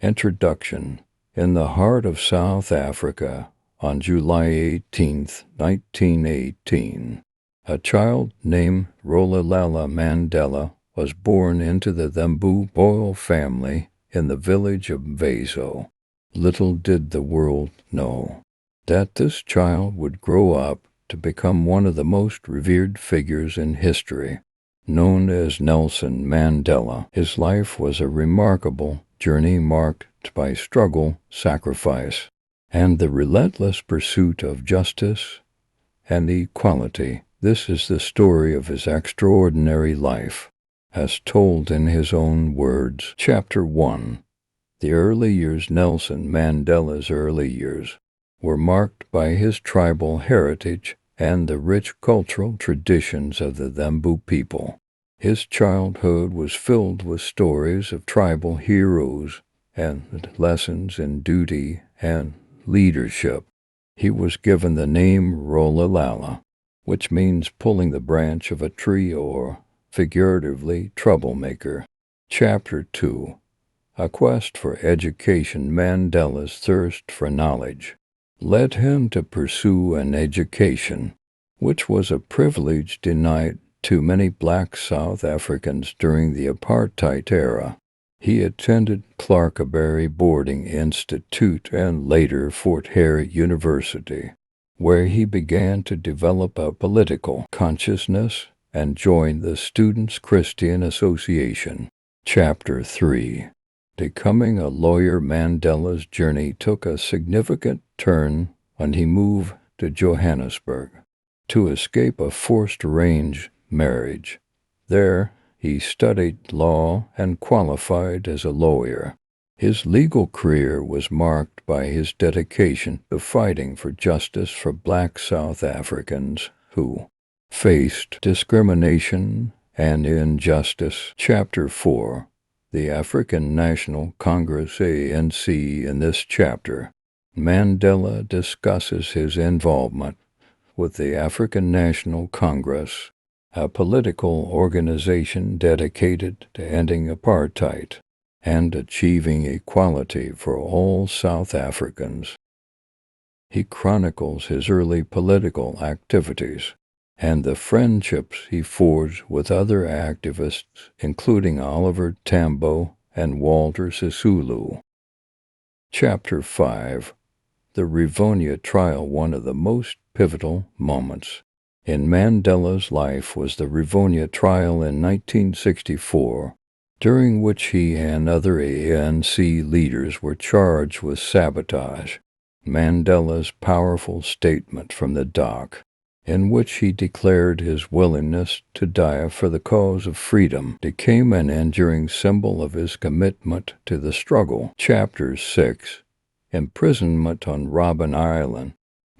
Introduction. In the heart of South Africa, on July 18, 1918, a child named Rolihlahla Mandela was born into the Thembu royal family in the village of Mvezo. Little did the world know that this child would grow up to become one of the most revered figures in history. Known as Nelson Mandela, his life was a remarkable journey marked by struggle, sacrifice, and the relentless pursuit of justice and equality. This is the story of his extraordinary life, as told in his own words. Chapter 1. The early years. Nelson Mandela's early years were marked by his tribal heritage and the rich cultural traditions of the Thembu people. His childhood was filled with stories of tribal heroes and lessons in duty and leadership. He was given the name Rolihlahla, which means pulling the branch of a tree or, figuratively, troublemaker. Chapter 2. A quest for education. Mandela's thirst for knowledge led him to pursue an education, which was a privilege denied to many black South Africans during the apartheid era. He attended Clarkeberry Boarding Institute and later Fort Hare University, where he began to develop a political consciousness and joined the Students' Christian Association. Chapter 3. Becoming a lawyer. Mandela's journey took a significant turn when he moved to Johannesburg to escape a forced arranged marriage. There, he studied law and qualified as a lawyer. His legal career was marked by his dedication to fighting for justice for black South Africans who faced discrimination and injustice. Chapter 4. The African National Congress ANC. In this chapter, Mandela discusses his involvement with the African National Congress, a political organization dedicated to ending apartheid and achieving equality for all South Africans. He chronicles his early political activities and the friendships he forged with other activists, including Oliver Tambo and Walter Sisulu. Chapter 5. The Rivonia Trial. One of the most pivotal moments in Mandela's life was the Rivonia Trial in 1964, during which he and other ANC leaders were charged with sabotage. Mandela's powerful statement from the dock, in which he declared his willingness to die for the cause of freedom, became an enduring symbol of his commitment to the struggle. Chapter 6. Imprisonment on Robben Island.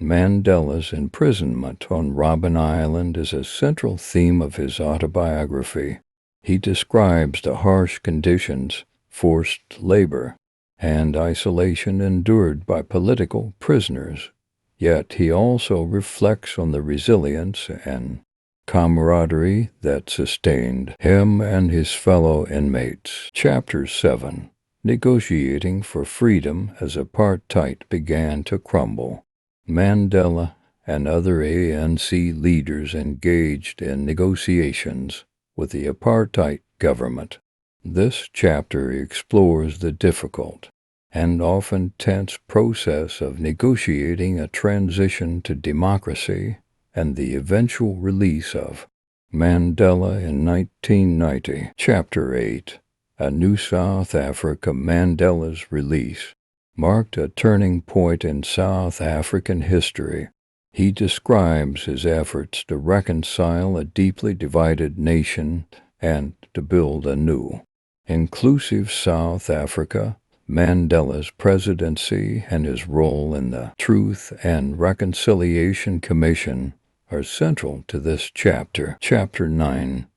Mandela's imprisonment on Robben Island is a central theme of his autobiography. He describes the harsh conditions, forced labor, and isolation endured by political prisoners. Yet he also reflects on the resilience and camaraderie that sustained him and his fellow inmates. Chapter 7. Negotiating for freedom as apartheid began to crumble. Mandela and other ANC leaders engaged in negotiations with the apartheid government. This chapter explores the difficult and often tense process of negotiating a transition to democracy and the eventual release of Mandela in 1990. Chapter 8. A New South Africa. Mandela's release marked a turning point in South African history. He describes his efforts to reconcile a deeply divided nation and to build a new, inclusive South Africa. Mandela's presidency and his role in the Truth and Reconciliation Commission are central to this chapter. Chapter 9.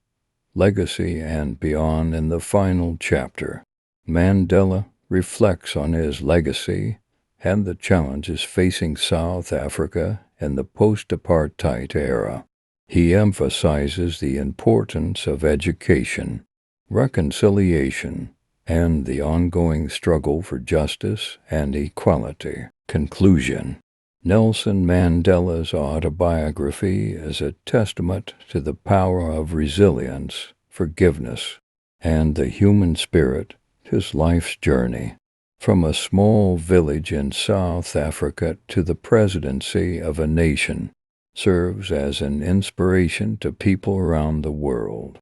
Legacy and Beyond. In the final chapter, Mandela reflects on his legacy and the challenges facing South Africa in the post-apartheid era. He emphasizes the importance of education, reconciliation, and the ongoing struggle for justice and equality. Conclusion. Nelson Mandela's autobiography is a testament to the power of resilience, forgiveness, and the human spirit, his life's journey. From a small village in South Africa to the presidency of a nation, serves as an inspiration to people around the world.